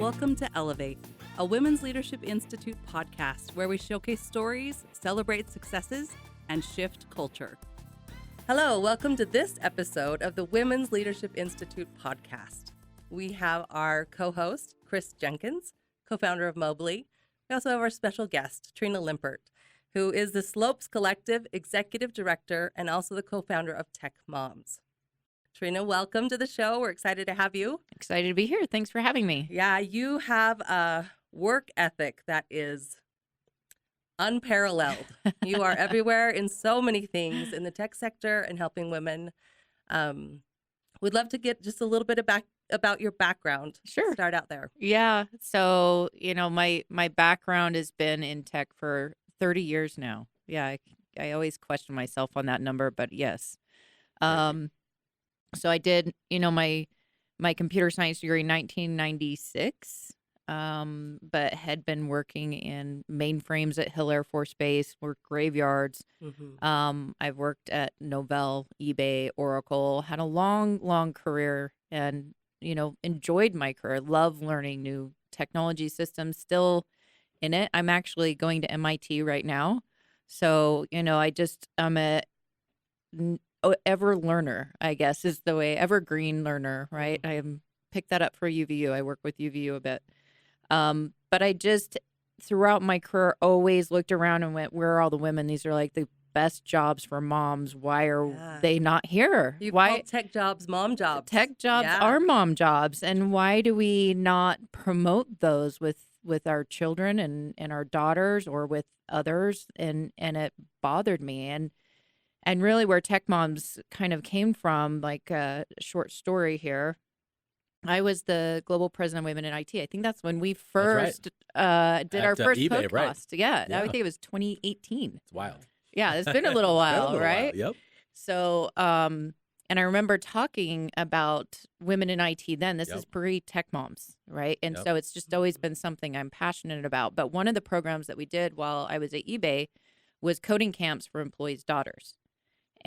Welcome to Elevate, a Women's Leadership Institute podcast where we showcase stories, celebrate successes, and shift culture. Hello, welcome to this episode of the Women's Leadership Institute podcast. We have our co-host, Chris Jenkins, co-founder of Mobley. We also have our special guest, Trina Limpert, who is the Slopes Collective Executive Director and also the co-founder of TechMoms. Trina, welcome to the show. We're excited to have you. Excited to be here. Thanks for having me. Yeah, you have a work ethic that is unparalleled. You are everywhere in so many things in the tech sector and helping women. We'd love to get just a little bit about your background. Sure. Start out there. Yeah. So, my background has been in tech for 30 years now. Yeah. I always question myself on that number, but yes. So I did, my computer science degree in 1996, but had been working in mainframes at Hill Air Force Base, worked graveyards. I've worked at Novell, eBay, Oracle, had a long career and, enjoyed my career, love learning new technology systems, still in it. I'm actually going to MIT right now. So, I'm a ever learner, I guess is the way, evergreen learner, right? I picked that up for UVU. I work with UVU a bit. But I just, throughout my career, always looked around and went, where are all the women? These are like the best jobs for moms. Why are they not here? Why tech jobs mom jobs? Tech jobs are mom jobs. And why do we not promote those with our children and our daughters or with others? And it bothered me. And really where TechMoms kind of came from, like a short story here, I was the global president of Women in IT. I think that's when we first did our first eBay, podcast. right. Yeah, I think it was 2018. It's wild. Yeah, it's been a little while, right? Yep. So, and I remember talking about women in IT then. This is pre-TechMoms, right? And so it's just always been something I'm passionate about. But one of the programs that we did while I was at eBay was coding camps for employees' daughters.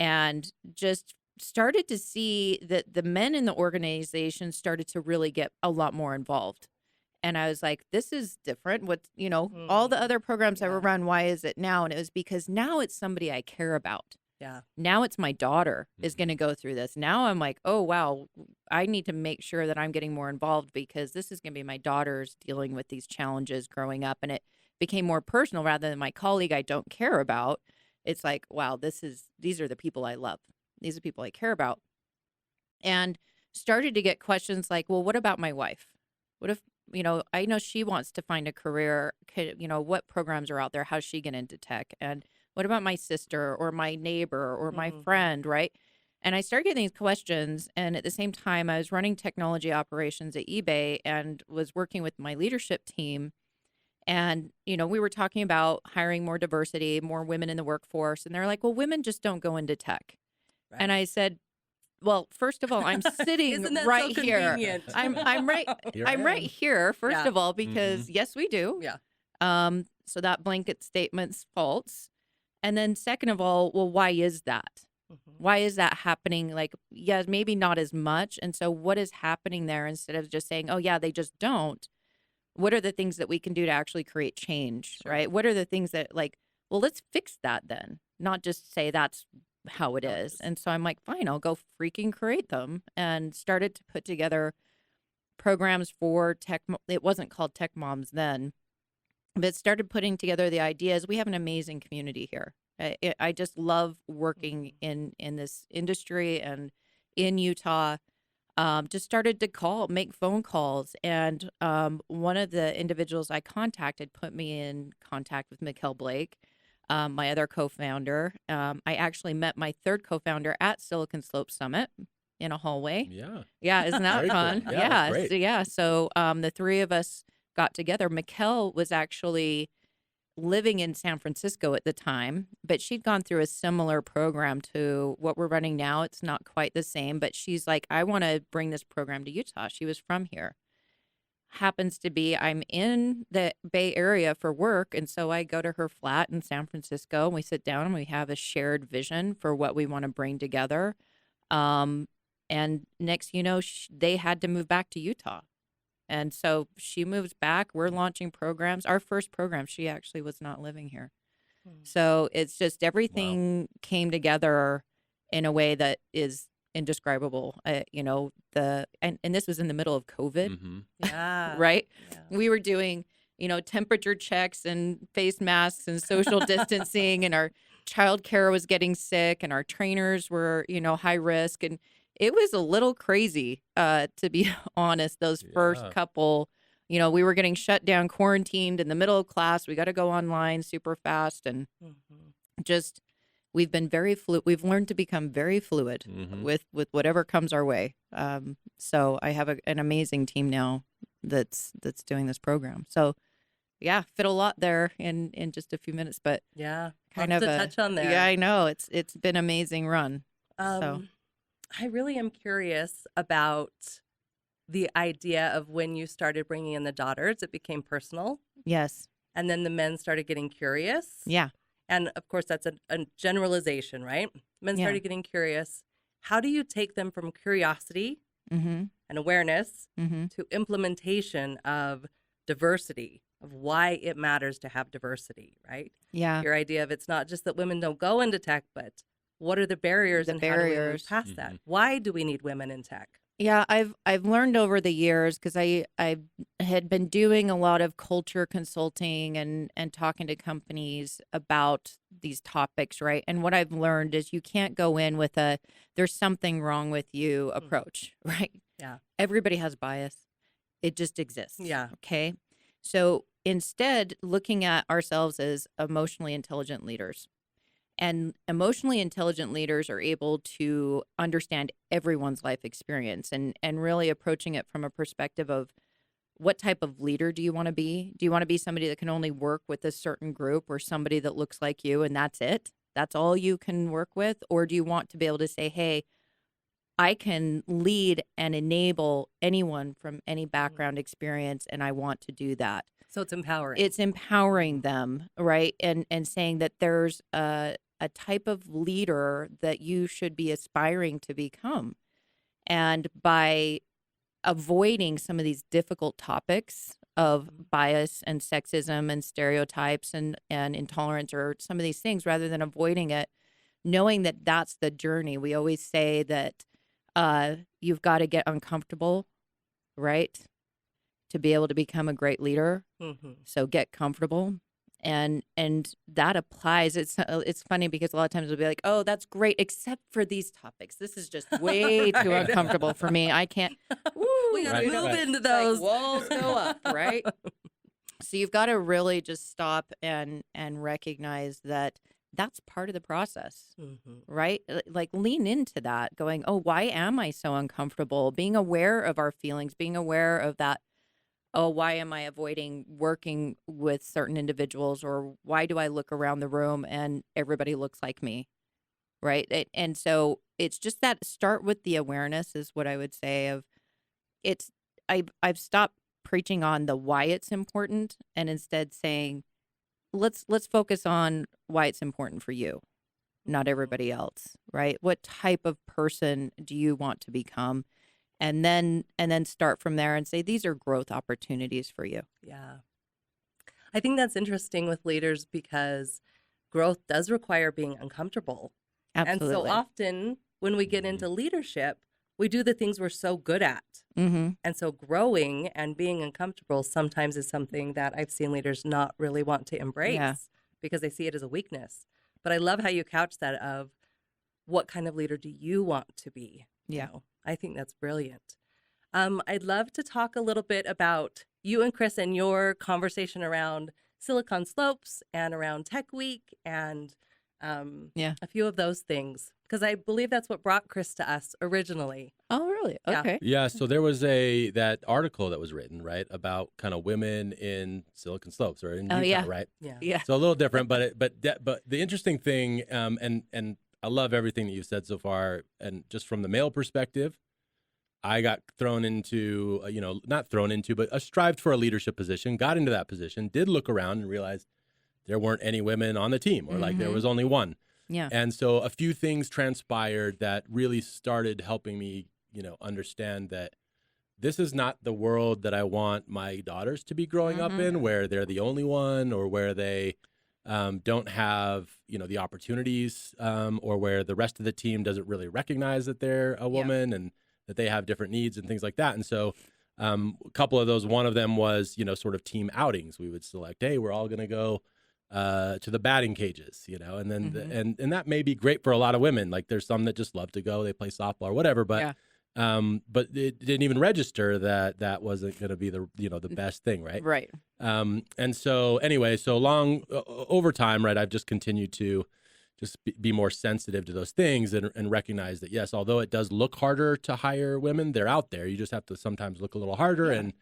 And just started to see that the men in the organization started to really get a lot more involved. And I was like, this is different. What, all the other programs that were run, why is it now? And it was because now it's somebody I care about. Yeah. Now it's my daughter is going to go through this. Now I'm like, oh, wow, I need to make sure that I'm getting more involved because this is going to be my daughter's dealing with these challenges growing up. And it became more personal rather than my colleague I don't care about. It's like, wow, these are the people I love. These are the people I care about. And started to get questions like, well, what about my wife? What if, I know she wants to find a career, what programs are out there? How's she get into tech? And what about my sister or my neighbor or my friend, right? And I started getting these questions. And at the same time, I was running technology operations at eBay and was working with my leadership team. And, we were talking about hiring more diversity, more women in the workforce. And they're like, well, women just don't go into tech. Right. And I said, well, first of all, I'm sitting right so here. I'm right here, first of all, because yes, we do. Yeah. So that blanket statement's false. And then second of all, well, why is that? Why is that happening? Like, yeah, maybe not as much. And so what is happening there instead of just saying, oh, yeah, they just don't? What are the things that we can do to actually create change, right? What are the things that well, let's fix that then, not just say that's how it is. And so I'm like, fine, I'll go freaking create them and started to put together programs for tech. It wasn't called TechMoms then, but started putting together the ideas. We have an amazing community here. I just love working in this industry and in Utah. Just started to make phone calls. And one of the individuals I contacted put me in contact with Mikkel Blake, my other co-founder. I actually met my third co-founder at Silicon Slopes Summit in a hallway. Yeah. Isn't that fun? Cool. Yeah. Great. So the three of us got together. Mikkel was actually living in San Francisco at the time, but she'd gone through a similar program to what we're running now. It's not quite the same, but she's like, I want to bring this program to Utah. She was from here. Happens to be I'm in the Bay Area for work, and so I go to her flat in San Francisco, and we sit down and we have a shared vision for what we want to bring together. And next, they had to move back to Utah. And so she moves back. We're launching programs. Our first program, she actually was not living here. So it's just everything came together in a way that is indescribable. And this was in the middle of COVID, Yeah. right? Yeah. We were doing, temperature checks and face masks and social distancing, and our childcare was getting sick, and our trainers were, high risk, and it was a little crazy, to be honest. Those first couple, we were getting shut down, quarantined in the middle of class. We got to go online super fast, and just we've been very fluid. We've learned to become very fluid with whatever comes our way. So I have an amazing team now that's doing this program. So yeah, fit a lot there in just a few minutes, but yeah, kind lots of to touch on there. Yeah, I know it's been an amazing run. So I really am curious about the idea of when you started bringing in the daughters. It became personal. Yes. And then the men started getting curious. Yeah. And of course, that's a generalization, right? Men started getting curious. How do you take them from curiosity and awareness to implementation of diversity, of why it matters to have diversity, right? Yeah. Your idea of it's not just that women don't go into tech, but what are the barriers and how do we move past that? Why do we need women in tech? Yeah, I've learned over the years, because I had been doing a lot of culture consulting and talking to companies about these topics, right? And what I've learned is you can't go in with a "there's something wrong with you" approach, right? Yeah. Everybody has bias. It just exists. Yeah. Okay. So instead, looking at ourselves as emotionally intelligent leaders. And emotionally intelligent leaders are able to understand everyone's life experience and really approaching it from a perspective of what type of leader do you want to be? Do you want to be somebody that can only work with a certain group, or somebody that looks like you and that's it? That's all you can work with? Or do you want to be able to say, hey, I can lead and enable anyone from any background experience, and I want to do that. So it's empowering. It's empowering them, right? And saying that there's a type of leader that you should be aspiring to become. And by avoiding some of these difficult topics of bias and sexism and stereotypes and intolerance, or some of these things, rather than avoiding it, knowing that that's the journey. We always say that you've got to get uncomfortable, right, to be able to become a great leader. So get comfortable. And that applies. It's funny because a lot of times we'll be like, oh, that's great, except for these topics. This is just way too uncomfortable for me. I can't. We gotta move into those. Like walls go up, right? So you've got to really just stop and recognize that that's part of the process, right? Like lean into that, going, oh, why am I so uncomfortable? Being aware of our feelings, being aware of that. Oh, why am I avoiding working with certain individuals? Or why do I look around the room and everybody looks like me? Right. And so it's just that start with the awareness is what I would say of it's. I've stopped preaching on the why it's important and instead saying, let's focus on why it's important for you, not everybody else. Right. What type of person do you want to become? And then start from there and say, these are growth opportunities for you. Yeah. I think that's interesting with leaders because growth does require being uncomfortable. Absolutely. And so often when we get into leadership, we do the things we're so good at. And so growing and being uncomfortable sometimes is something that I've seen leaders not really want to embrace because they see it as a weakness. But I love how you couch that of what kind of leader do you want to be? Yeah. You know, I think that's brilliant. I'd love to talk a little bit about you and Chris and your conversation around Silicon Slopes and around Tech Week and a few of those things, because I believe that's what brought Chris to us originally. Oh, really? Yeah. Okay. Yeah, so there was that article that was written, right, about kind of women in Silicon Slopes or in Utah, right? Yeah. So a little different, but the interesting thing, and I love everything that you've said so far, and just from the male perspective, I got thrown into, not thrown into, but strived for a leadership position, got into that position, did look around and realized there weren't any women on the team, or like there was only one. Yeah. And so a few things transpired that really started helping me, understand that this is not the world that I want my daughters to be growing up in, where they're the only one, or where they don't have, the opportunities, or where the rest of the team doesn't really recognize that they're a woman and that they have different needs and things like that. And so a couple of those, one of them was, sort of team outings. We would select, hey, we're all going to go to the batting cages, and then and that may be great for a lot of women. Like there's some that just love to go, they play softball or whatever, but it didn't even register that wasn't going to be the best thing, right? Right. And so anyway, over time, right, I've just continued to just be more sensitive to those things and recognize that, yes, although it does look harder to hire women, they're out there. You just have to sometimes look a little harder and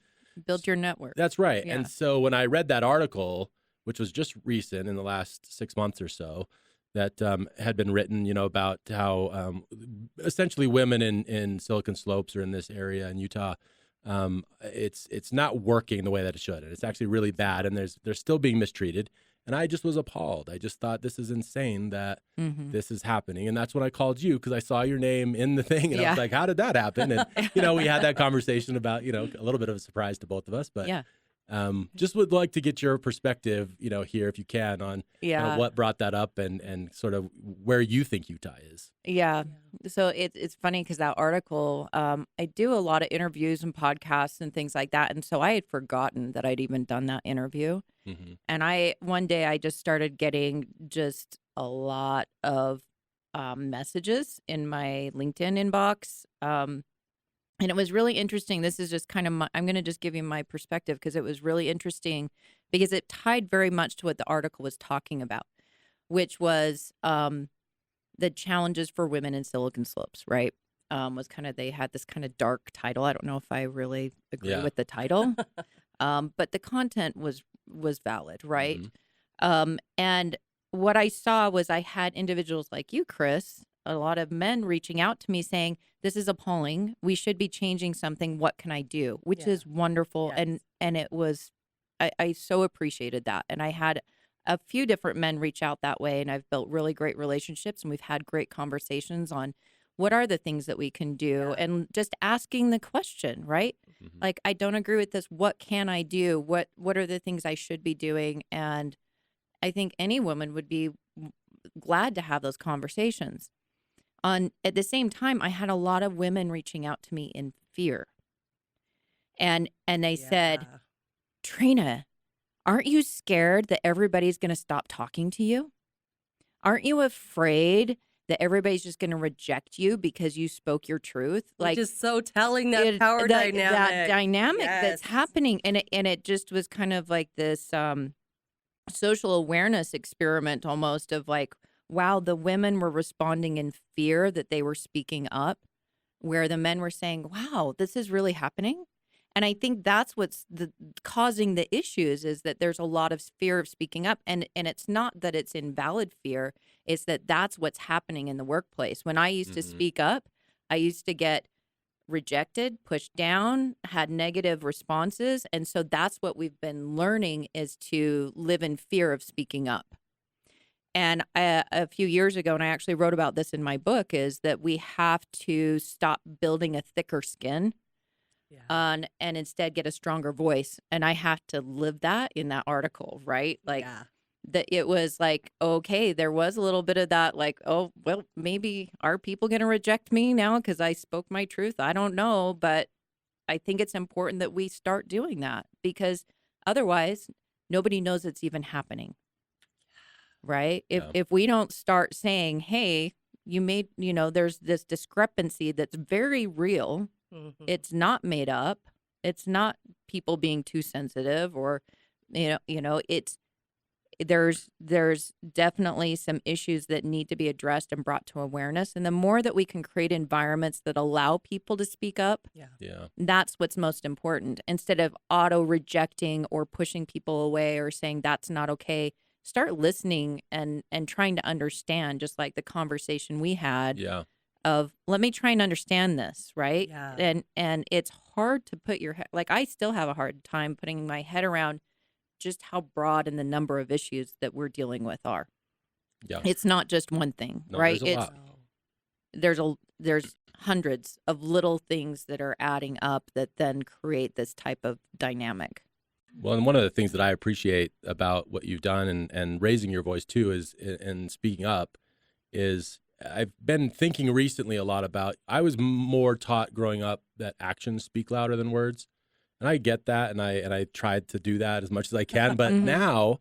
build your network. That's right. Yeah. And so when I read that article, which was just recent in the last 6 months or so, that had been written, about how essentially women in Silicon Slopes or in this area in Utah, it's not working the way that it should. And it's actually really bad. And they're still being mistreated. And I just was appalled. I just thought, this is insane that this is happening. And that's when I called you, because I saw your name in the thing. And I was like, how did that happen? And, we had that conversation about, a little bit of a surprise to both of us. But just would like to get your perspective, here, if you can, on what brought that up and sort of where you think Utah is. Yeah. So it's funny because that article, I do a lot of interviews and podcasts and things like that. And so I had forgotten that I'd even done that interview. And one day I just started getting just a lot of messages in my LinkedIn inbox. And it was really interesting. This is just kind of I'm going to just give you my perspective, because it was really interesting because it tied very much to what the article was talking about, which was the challenges for women in Silicon Slopes, right? They had this kind of dark title. I don't know if I really agree with the title, but the content was valid, right? And what I saw was I had individuals like you, Chris, a lot of men reaching out to me saying, this is appalling. We should be changing something. What can I do? Which is wonderful. Yes. And it was, I so appreciated that. And I had a few different men reach out that way, and I've built really great relationships, and we've had great conversations on what are the things that we can do, and just asking the question, right? Like, I don't agree with this. What can I do? What are the things I should be doing? And I think any woman would be glad to have those conversations. At the same time, I had a lot of women reaching out to me in fear. And they said, Trina, aren't you scared that everybody's going to stop talking to you? Aren't you afraid that everybody's just going to reject you because you spoke your truth? Which is so telling, that power dynamic. That dynamic that's happening. And it just was kind of like this social awareness experiment almost of like, wow, the women were responding in fear that they were speaking up, where the men were saying, wow, this is really happening. And I think that's what's causing the issues, is that there's a lot of fear of speaking up. And it's not that it's invalid fear. It's that that's what's happening in the workplace. When I used to speak up, I used to get rejected, pushed down, had negative responses. And so that's what we've been learning, is to live in fear of speaking up. And a few years ago, and I actually wrote about this in my book, is that we have to stop building a thicker skin and instead get a stronger voice. And I have to live that in that article, right? Like that it was like, okay, there was a little bit of that, like, oh, well, maybe are people going to reject me now because I spoke my truth? I don't know. But I think it's important that we start doing that, because otherwise nobody knows it's even happening. Right. If we don't start saying, hey, there's this discrepancy that's very real. It's not made up. It's not people being too sensitive, or, it's there's definitely some issues that need to be addressed and brought to awareness. And the more that we can create environments that allow people to speak up, that's what's most important, instead of auto rejecting or pushing people away or saying that's not okay. Start listening and trying to understand, just like the conversation we had of, let me try and understand this, right? And it's hard to put your head, like, I still have a hard time putting my head around just how broad and the number of issues that we're dealing with are. It's not just one thing, right? There's a lot. There's hundreds of little things that are adding up that then create this type of dynamic. Well, and one of the things that I appreciate about what you've done and raising your voice too is and speaking up is I've been thinking recently a lot about, I was more taught growing up that actions speak louder than words. And I get that. And I tried to do that as much as I can. But now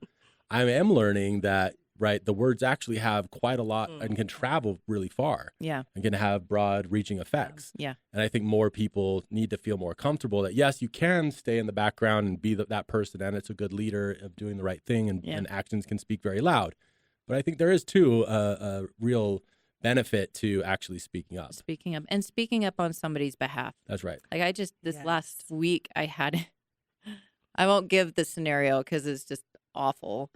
I am learning that, right, the words actually have quite a lot and can travel really far. Yeah. And can have broad reaching effects. Yeah. And I think more people need to feel more comfortable that, yes, you can stay in the background and be that person. And it's a good leader of doing the right thing. And actions can speak very loud. But I think there is, too, a real benefit to actually speaking up. Speaking up on somebody's behalf. That's right. Like I just, this last week I had, I won't give the scenario because it's just awful,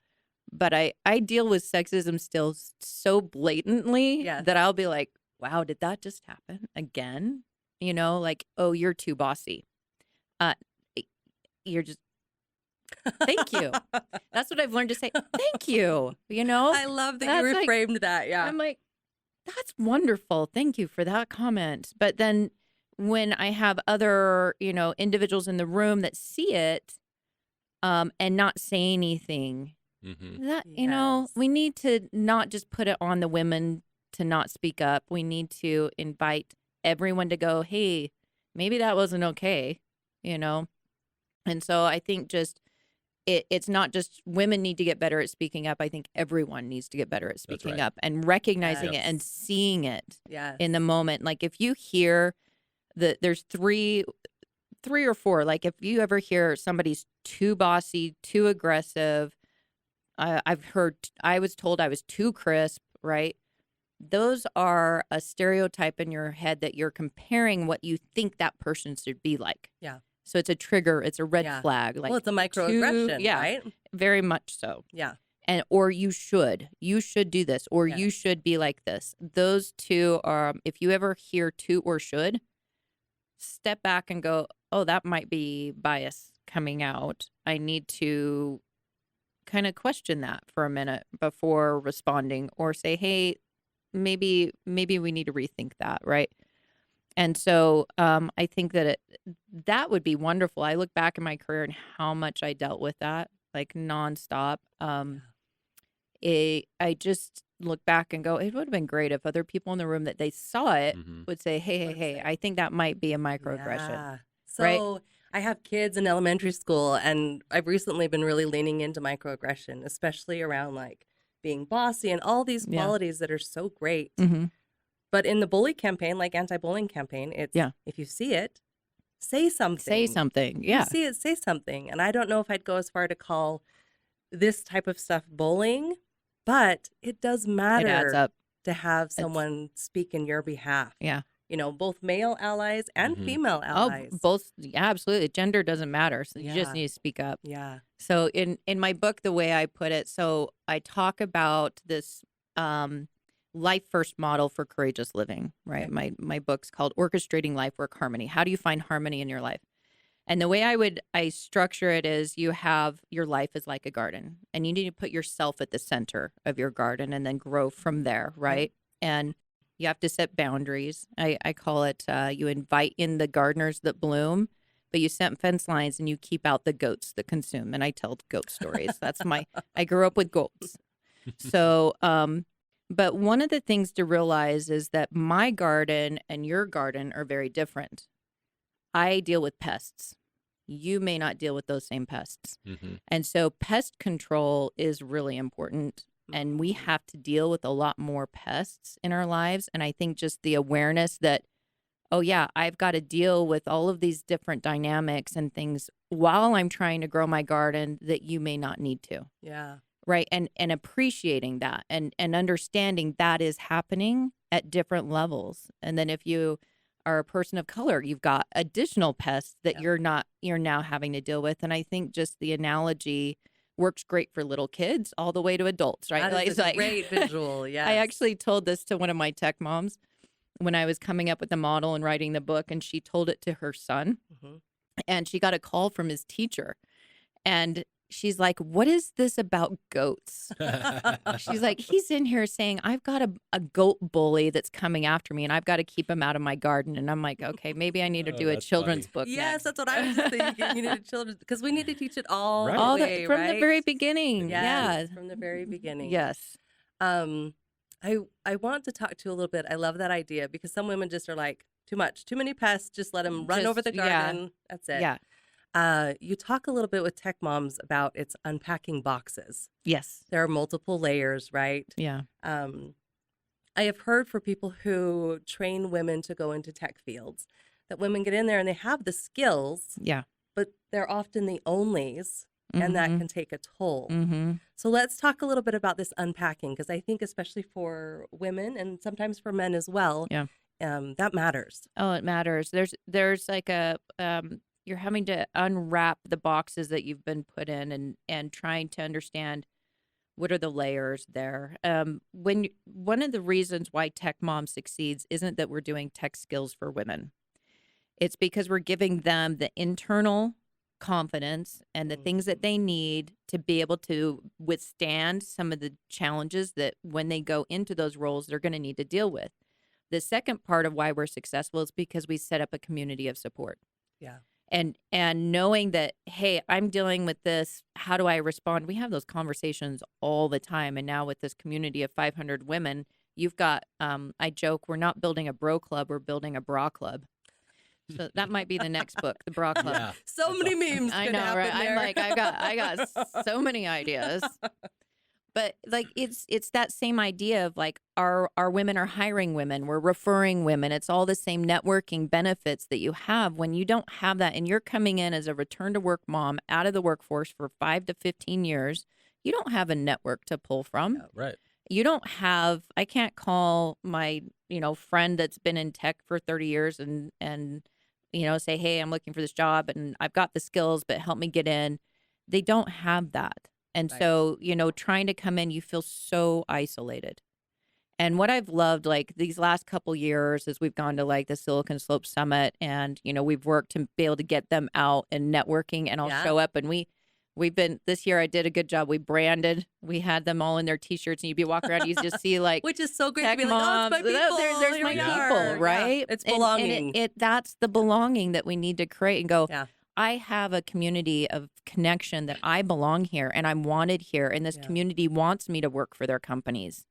but I deal with sexism still so blatantly that I'll be like, wow, did that just happen again? You know, like, oh, you're too bossy. You're just, thank you. That's what I've learned to say. Thank you. You know, I love that you reframed that. Yeah. I'm like, that's wonderful. Thank you for that comment. But then when I have other, individuals in the room that see it and not say anything, that, we need to not just put it on the women to not speak up. We need to invite everyone to go, hey, maybe that wasn't okay, And so I think just it's not just women need to get better at speaking up. I think everyone needs to get better at speaking up and recognizing it and seeing it in the moment. Like if you hear that there's three or four, like if you ever hear somebody's too bossy, too aggressive, I was told I was too crisp, right? Those are a stereotype in your head that you're comparing what you think that person should be like. Yeah. So it's a trigger. It's a red flag. Like, well, it's a microaggression, right? Very much so. Yeah. And or you should do this, or you should be like this. Those two are. If you ever hear to or should, step back and go, oh, that might be bias coming out. I need to kind of question that for a minute before responding, or say, hey, maybe we need to rethink that, right? And so I think that that would be wonderful. I look back in my career and how much I dealt with that, like nonstop. I just look back and go, it would have been great if other people in the room that they saw it would say, hey, I think that might be a microaggression. Yeah. So right? I have kids in elementary school, and I've recently been really leaning into microaggression, especially around like being bossy and all these qualities that are so great. But in the bully campaign, like anti-bullying campaign, it's if you see it, say something. Say something. Yeah. If you see it, say something. And I don't know if I'd go as far to call this type of stuff bullying, but it does matter. It adds up. To have someone speak in your behalf. Yeah. Both male allies and female allies. Oh, both. Yeah, absolutely. Gender doesn't matter. So you just need to speak up. Yeah. So in my book, the way I put it, so I talk about this life first model for courageous living, right? Okay. My book's called Orchestrating Life Work Harmony. How do you find harmony in your life? And the way I structure it is you have your life is like a garden, and you need to put yourself at the center of your garden and then grow from there, right? And you have to set boundaries. I call it you invite in the gardeners that bloom, but you set fence lines and you keep out the goats that consume. And I tell goat stories. That's I grew up with goats. So, but one of the things to realize is that my garden and your garden are very different. I deal with pests. You may not deal with those same pests. And so pest control is really important. And we have to deal with a lot more pests in our lives. And I think just the awareness that, oh, yeah, I've got to deal with all of these different dynamics and things while I'm trying to grow my garden that you may not need to. Yeah. Right. And appreciating that and understanding that is happening at different levels. And then if you are a person of color, you've got additional pests that you're now having to deal with. And I think just the analogy works great for little kids all the way to adults, right? That is a great visual. Yes. I actually told this to one of my tech moms when I was coming up with the model and writing the book, and she told it to her son. And she got a call from his teacher. And she's like, what is this about goats? She's like, he's in here saying, I've got a goat bully that's coming after me and I've got to keep him out of my garden. And I'm like, okay, maybe I need to do a that's children's funny. book Yes, next. that's what I was just thinking. You need a children's, because we need to teach it all Right. the All way, from the right? very beginning. Yes, Yeah. from the very beginning. Yes. I want to talk to you a little bit. I love that idea because some women just are like, too much, too many pests. Just let them run over the garden. That's it. Yeah. You talk a little bit with TechMoms about its unpacking boxes. Yes. There are multiple layers, right? Yeah. I have heard for people who train women to go into tech fields that women get in there and they have the skills, Yeah. but they're often the onlys, and that can take a toll. Mm-hmm. So let's talk a little bit about this unpacking, because I think especially for women and sometimes for men as well, Yeah. That matters. Oh, it matters. There's like you're having to unwrap the boxes that you've been put in and trying to understand what are the layers there. One of the reasons why Tech Mom succeeds isn't that we're doing tech skills for women. It's because we're giving them the internal confidence and the things that they need to be able to withstand some of the challenges that when they go into those roles, they're going to need to deal with. The second part of why we're successful is because we set up a community of support. Yeah. And knowing that, hey, I'm dealing with this. How do I respond? We have those conversations all the time. And now with this community of 500 women, you've got, I joke, we're not building a bro club, we're building a bra club. So that might be the next book, the bra club. Yeah. So many memes. I could know, happen right? there. I'm like, I got so many ideas. But like it's that same idea of like our women are hiring women, we're referring women. It's all the same networking benefits that you have when you don't have that and you're coming in as a return to work mom out of the workforce for 5 to 15 years. You don't have a network to pull from. Yeah, right. You don't have, I can't call my, friend that's been in tech for 30 years and say, hey, I'm looking for this job and I've got the skills, but help me get in. They don't have that. And Right. so, trying to come in, you feel so isolated. And what I've loved, like these last couple years, is we've gone to like the Silicon Slopes Summit, and we've worked to be able to get them out and networking. And I'll show up, and we've been this year. I did a good job. We branded. We had them all in their T-shirts, and you'd be walking around, you just see like, which is so great to Tech be like, oh, it's my Moms. people. There's Here my we people, are. right? Yeah. It's And belonging. that's the belonging that we need to create and go. Yeah. I have a community of connection that I belong here and I'm wanted here. And this community wants me to work for their companies.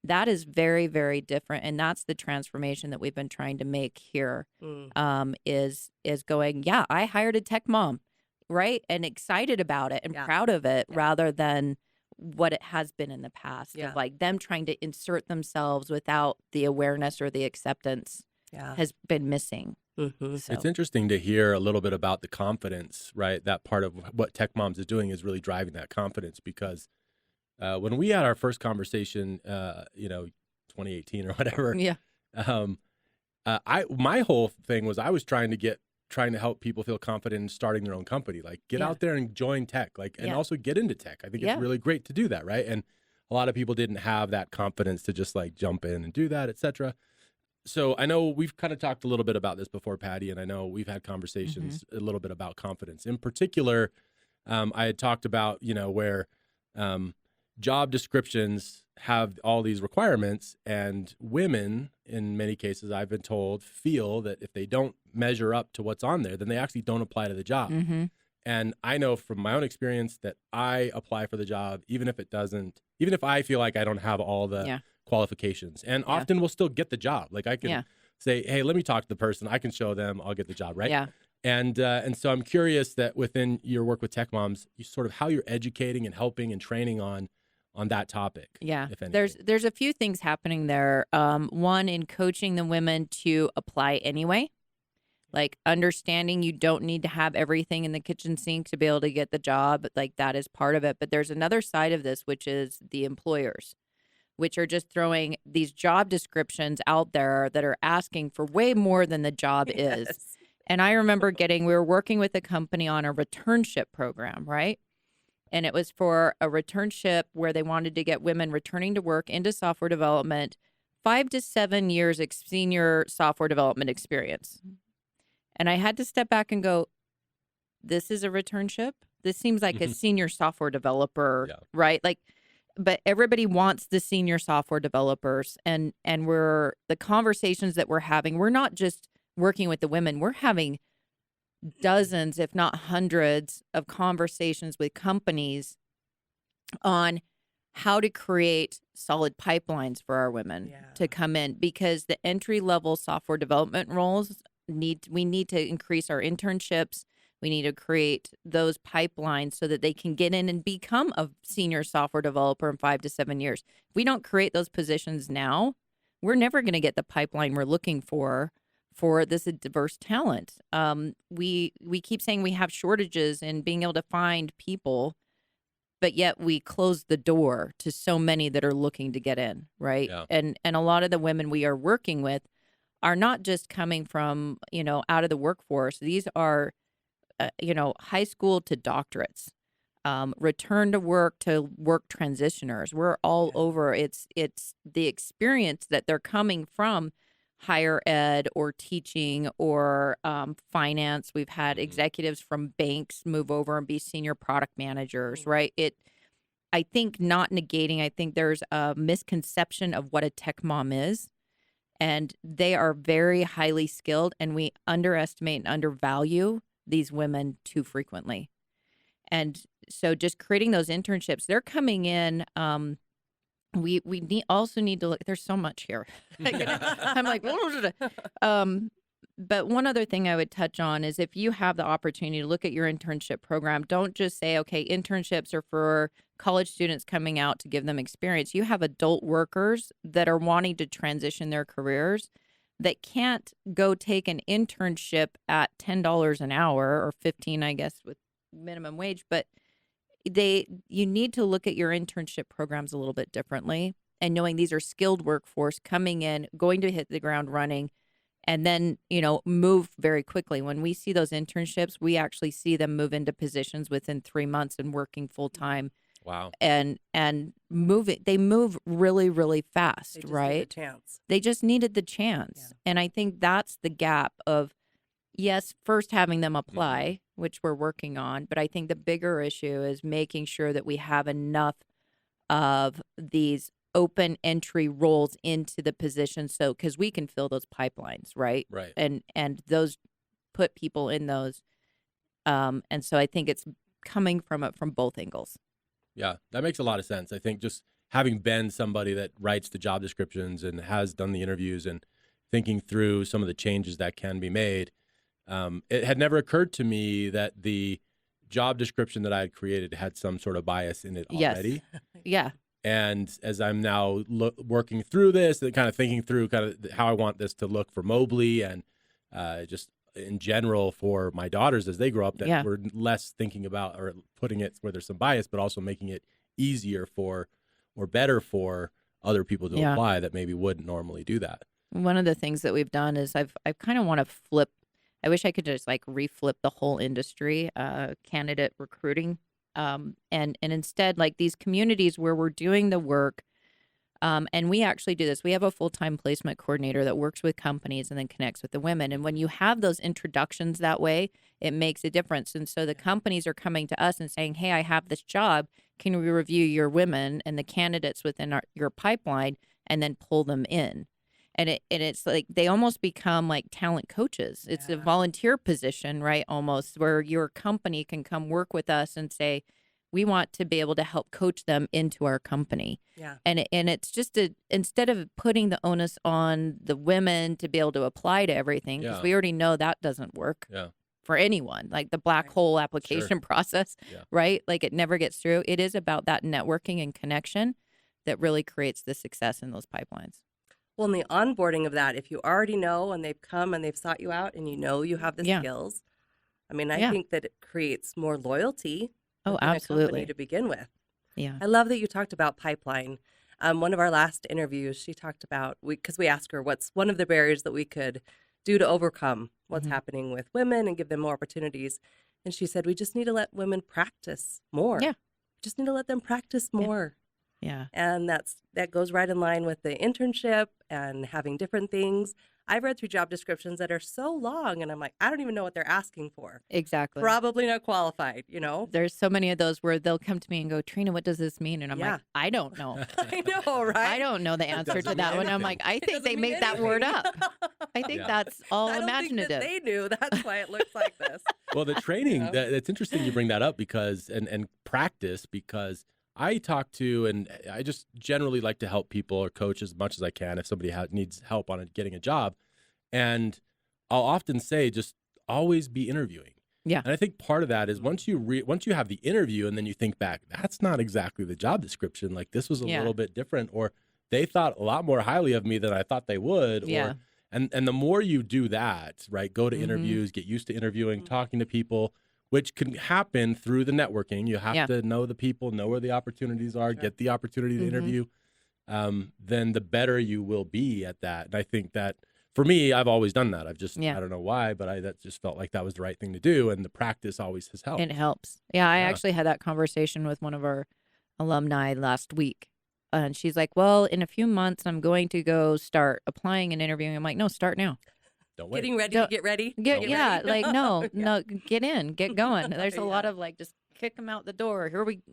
That is very, very different. And that's the transformation that we've been trying to make here. Is going, yeah, I hired a tech mom, right? And excited about it and proud of it rather than what it has been in the past of like them trying to insert themselves without the awareness or the acceptance has been missing. So. It's interesting to hear a little bit about the confidence, right? That part of what Tech Moms is doing is really driving that confidence because when we had our first conversation, 2018 or whatever, my whole thing was I was trying to help people feel confident in starting their own company, like get out there and join tech, and also get into tech. I think it's really great to do that, right? And a lot of people didn't have that confidence to just like jump in and do that, etc. So I know we've kind of talked a little bit about this before, Patty, and I know we've had conversations a little bit about confidence. In particular, I had talked about, where job descriptions have all these requirements, and women, in many cases, I've been told, feel that if they don't measure up to what's on there, then they actually don't apply to the job. And I know from my own experience that I apply for the job, even if I feel like I don't have all the qualifications, and often we'll still get the job. Like I can say, hey, let me talk to the person. I can show them, I'll get the job, right? Yeah. And so I'm curious that within your work with Tech Moms, you sort of how you're educating and helping and training on that topic. Yeah. If anything. There's a few things happening there. One, in coaching the women to apply anyway. Like understanding you don't need to have everything in the kitchen sink to be able to get the job. Like that is part of it. But there's another side of this, which is the employers, which are just throwing these job descriptions out there that are asking for way more than the job is. And I remember we were working with a company on a returnship program, right? And it was for a returnship where they wanted to get women returning to work into software development, 5 to 7 years senior software development experience. And I had to step back and go, this is a returnship? This seems like a senior software developer, Yeah. right? Like, but everybody wants the senior software developers, and the conversations that we're having, we're not just working with the women, we're having dozens, if not hundreds, of conversations with companies on how to create solid pipelines for our women to come in, because the entry level software development roles we need to increase our internships. We need to create those pipelines so that they can get in and become a senior software developer in 5 to 7 years. If we don't create those positions now, we're never going to get the pipeline we're looking for this diverse talent. We keep saying we have shortages in being able to find people, but yet we close the door to so many that are looking to get in, right? Yeah. And a lot of the women we are working with are not just coming from, out of the workforce. These are, high school to doctorates, return to work transitioners. We're all over. It's the experience that they're coming from higher ed or teaching or finance. We've had executives from banks move over and be senior product managers, right? I think not negating, I think there's a misconception of what a tech mom is. And they are very highly skilled, and we underestimate and undervalue these women too frequently. And so just creating those internships, they're coming in. We also need to look. There's so much here. I'm like, but one other thing I would touch on is, if you have the opportunity to look at your internship program, don't just say, okay, internships are for college students coming out to give them experience. You have adult workers that are wanting to transition their careers that can't go take an internship at $10 an hour, or 15, I guess, with minimum wage, but you need to look at your internship programs a little bit differently, and knowing these are skilled workforce coming in, going to hit the ground running, and then, move very quickly. When we see those internships, we actually see them move into positions within 3 months and working full time. Wow. And they move really, really fast, right? They just needed the chance. Yeah. And I think that's the gap of, yes, first having them apply, which we're working on. But I think the bigger issue is making sure that we have enough of these open entry roles into the position, so because we can fill those pipelines, right? Right. And those put people in those. And so I think it's coming from both angles. Yeah, that makes a lot of sense. I think just having been somebody that writes the job descriptions and has done the interviews and thinking through some of the changes that can be made, it had never occurred to me that the job description that I had created had some sort of bias in it already. Yes. Yeah. And as I'm now working through this and kind of thinking through kind of how I want this to look for Mobley and just in general for my daughters as they grow up, that we're less thinking about or putting it where there's some bias, but also making it easier for or better for other people to apply that maybe wouldn't normally do that. One of the things that we've done is I kind of want to flip. I wish I could just like reflip the whole industry, candidate recruiting, and instead like these communities where we're doing the work. And we actually do this. We have a full-time placement coordinator that works with companies and then connects with the women. And when you have those introductions that way, it makes a difference. And so the companies are coming to us and saying, hey, I have this job. Can we review your women and the candidates within your pipeline and then pull them in? And it's like they almost become like talent coaches. It's a volunteer position, right? Almost, where your company can come work with us and say, we want to be able to help coach them into our company. Yeah. And it's just instead of putting the onus on the women to be able to apply to everything, because we already know that doesn't work for anyone, like the black hole application process, right? Like it never gets through. It is about that networking and connection that really creates the success in those pipelines. Well, in the onboarding of that, if you already know and they've come and they've sought you out and you know you have the skills, I mean, I think that it creates more loyalty. Oh, absolutely. To begin with. Yeah. I love that you talked about pipeline. One of our last interviews, she talked about, because we asked her what's one of the barriers that we could do to overcome what's happening with women and give them more opportunities. And she said, we just need to let women practice more. Yeah. Just need to let them practice more. Yeah. And that goes right in line with the internship and having different things. I've read through job descriptions that are so long, and I'm like, I don't even know what they're asking for. Exactly. Probably not qualified, you know? There's so many of those where they'll come to me and go, Trina, what does this mean? And I'm Yeah. like, I don't know. I know, right? I don't know the answer to doesn't that mean one. I'm anything. like, I It think doesn't they mean made that word anything. up. I think Yeah. that's all I don't imaginative. think that they knew. That's why it looks like this. Well, the training, Yeah. it's interesting you bring that up because, and practice, because I talk to, and I just generally like to help people or coach as much as I can if somebody needs help on getting a job. And I'll often say, just always be interviewing. Yeah. And I think part of that is once you have the interview and then you think back, that's not exactly the job description. Like this was a little bit different, or they thought a lot more highly of me than I thought they would. Yeah. Or, and the more you do that, right, go to interviews, get used to interviewing, talking to people, which can happen through the networking. You have to know the people, know where the opportunities are, get the opportunity to interview. Then the better you will be at that. And I think that for me, I've always done that. I've just, I don't know why, but that just felt like that was the right thing to do. And the practice always has helped. It helps. Yeah, I actually had that conversation with one of our alumni last week. And she's like, well, in a few months, I'm going to go start applying and interviewing. I'm like, no, start now. Don't wait. Getting ready to get ready. Get ready. no, get in, get going. There's a lot of like, just kick them out the door.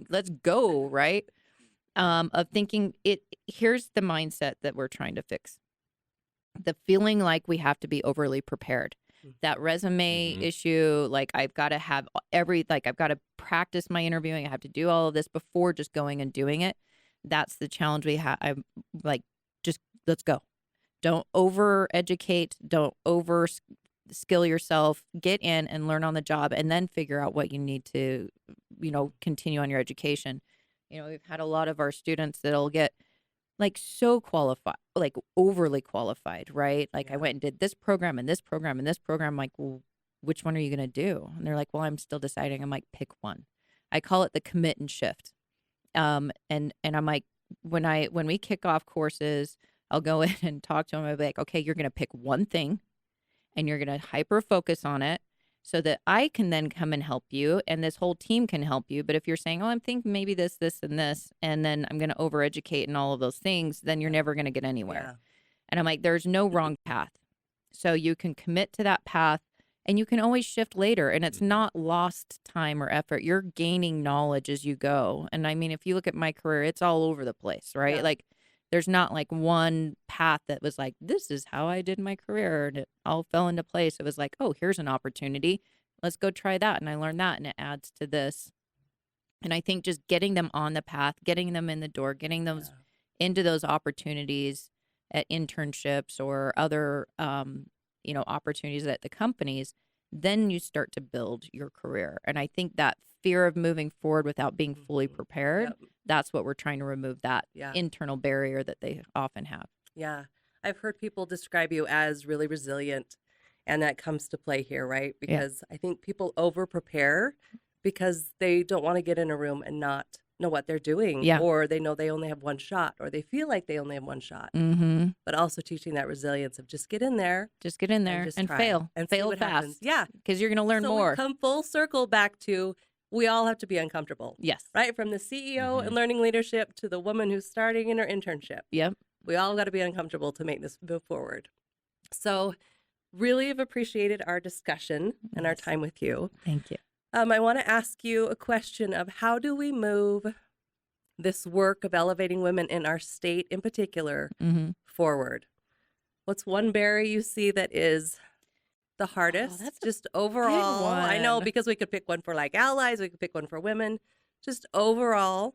Let's go, right? Of thinking here's the mindset that we're trying to fix. The feeling like we have to be overly prepared. That resume issue, like I've got to have I've got to practice my interviewing. I have to do all of this before just going and doing it. That's the challenge we have. I'm like, just let's go. Don't over educate. Don't over skill yourself. Get in and learn on the job, and then figure out what you need to, continue on your education. We've had a lot of our students that'll get like so qualified, like overly qualified, right? Like I went and did this program and this program and this program. I'm like, well, which one are you going to do? And they're like, well, I'm still deciding. I'm like, pick one. I call it the commit and shift. And I'm like, when we kick off courses, I'll go in and talk to them. I'll be like, okay, you're going to pick one thing and you're going to hyper focus on it so that I can then come and help you and this whole team can help you. But if you're saying, oh, I'm thinking maybe this, and this, and then I'm going to overeducate and all of those things, then you're never going to get anywhere. Yeah. And I'm like, there's no wrong path. So you can commit to that path and you can always shift later. And it's not lost time or effort. You're gaining knowledge as you go. And I mean, if you look at my career, it's all over the place, right? Yeah. Like there's not like one path that was like, this is how I did my career. And it all fell into place. It was like, oh, here's an opportunity. Let's go try that. And I learned that and it adds to this. And I think just getting them on the path, getting them in the door, getting those into those opportunities at internships or other, opportunities at the companies, then you start to build your career. And I think that fear of moving forward without being fully prepared, that's what we're trying to remove, that internal barrier that they often have. Yeah. I've heard people describe you as really resilient, and that comes to play here, right? Because I think people over prepare because they don't want to get in a room and not know what they're doing, or they know they only have one shot, or they feel like they only have one shot. But also teaching that resilience of just get in there, and fail and fail fast. fast. Yeah, because you're going to learn so more. We come full circle back to we all have to be uncomfortable. Yes, right, from the CEO in learning leadership to the woman who's starting in her internship. Yep, we all got to be uncomfortable to make this move forward. So really have appreciated our discussion and our time with you. Thank you. I want to ask you a question of how do we move this work of elevating women in our state in particular forward? What's one barrier you see that is the hardest? That's just overall. I know, one. because we could pick one for like allies, we could pick one for women, just overall,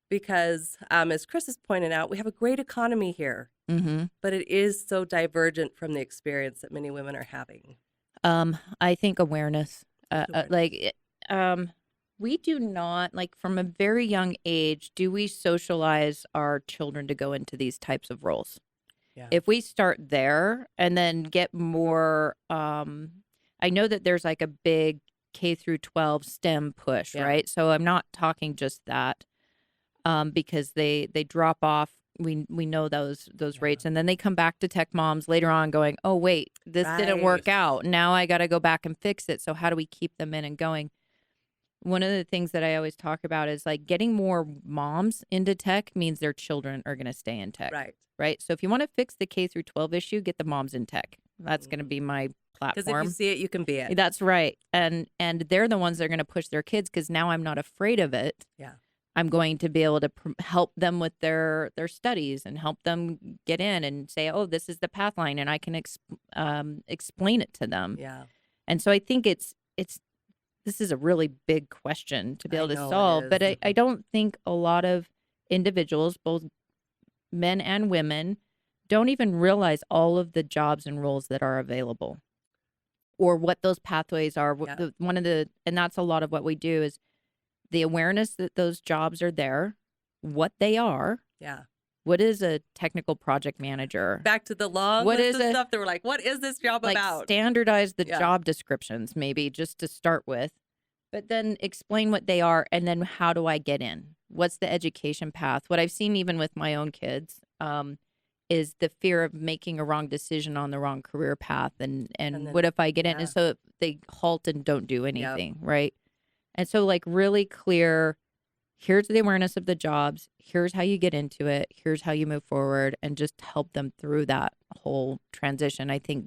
because as Chris has pointed out, we have a great economy here, but it is so divergent from the experience that many women are having. I think awareness. We do not, like from a very young age, do we socialize our children to go into these types of roles? Yeah. If we start there and then get more, I know that there's like a big K through 12 STEM push, right? So I'm not talking just that because they drop off. We know those rates, and then they come back to TechMoms later on going, oh, wait, this didn't work out. Now I got to go back and fix it. So how do we keep them in and going? one of the things that I always talk about is like getting more moms into tech means their children are going to stay in tech. Right. So if you want to fix the K through 12 issue, get the moms in tech. That's going to be my platform. Because if you see it, you can be it. That's right. And they're the ones that are going to push their kids because now I'm not afraid of it. Yeah. I'm going to be able to help them with their studies and help them get in and say, oh, this is the path line. And I can explain it to them. Yeah. And so I think this is a really big question to be able to solve. But I don't think a lot of individuals, both men and women, don't even realize all of the jobs and roles that are available or what those pathways are. Yeah. And that's a lot of what we do is the awareness that those jobs are there, what they are. Yeah. What is a technical project manager? Back to the long list of stuff that we're like, what is this job about? Standardize the job descriptions, maybe just to start with, but then explain what they are. And then how do I get in? What's the education path? What I've seen even with my own kids is the fear of making a wrong decision on the wrong career path. And then, what if I get in? And so they halt and don't do anything, right? And so like really clear, here's the awareness of the jobs. Here's how you get into it. Here's how you move forward and just help them through that whole transition. I think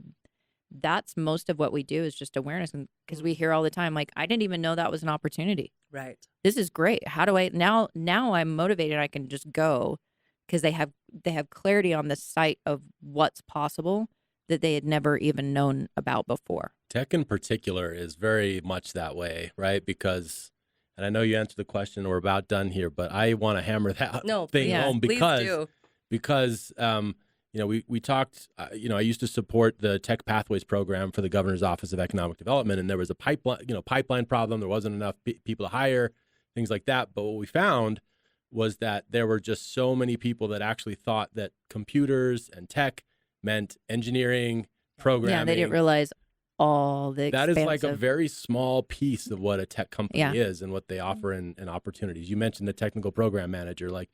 that's most of what we do is just awareness. And because we hear all the time, like, I didn't even know that was an opportunity. Right. This is great. How do I now I'm motivated. I can just go because they have clarity on the site of what's possible that they had never even known about before. Tech in particular is very much that way, right? Because, and I know you answered the question, we're about done here, but I want to hammer that thing home because we talked, I used to support the Tech Pathways program for the Governor's Office of Economic Development, and there was a pipeline problem. There wasn't enough people to hire, things like that. But what we found was that there were just so many people that actually thought that computers and tech meant engineering, programming. Yeah, they didn't realize all the that is like a very small piece of what a tech company is and what they offer in opportunities. You mentioned the technical program manager, like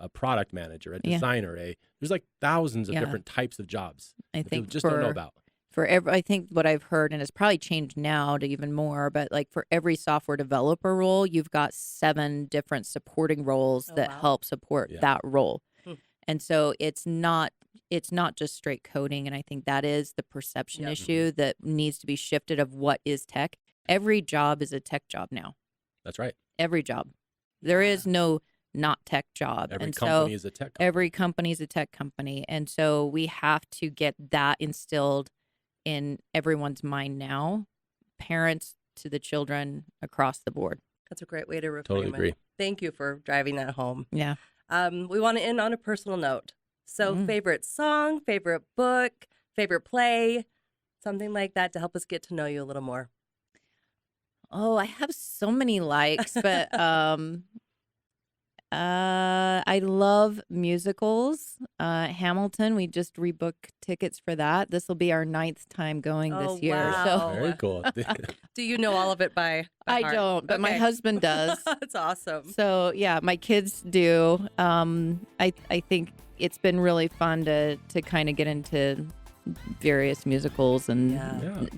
a product manager, a designer, there's like thousands of different types of jobs I think people just don't know about. I think what I've heard, and it's probably changed now to even more, but like for every software developer role, you've got 7 different supporting roles that help support that role. And so it's not just straight coding. And I think that is the perception issue that needs to be shifted of what is tech. Every job is a tech job now. That's right. Every job. There is no not tech job. Every company is a tech company. Every company is a tech company. And so we have to get that instilled in everyone's mind now, parents to the children across the board. That's a great way to reframe it. Totally agree. Thank you for driving that home. Yeah. We want to end on a personal note. So favorite song, favorite book, favorite play, something like that to help us get to know you a little more. Oh, I have so many likes, but I love musicals. Hamilton, we just rebooked tickets for that. This will be our 9th time going this year. Wow. So Very cool. Do you know all of it by I heart? don't, but my husband does. That's awesome. So yeah, my kids do. I think it's been really fun to kind of get into various musicals and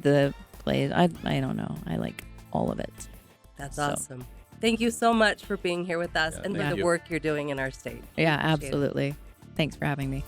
the plays. I don't know. I like all of it. That's awesome. Thank you so much for being here with us and for the work you're doing in our state. Yeah, absolutely. Thanks for having me.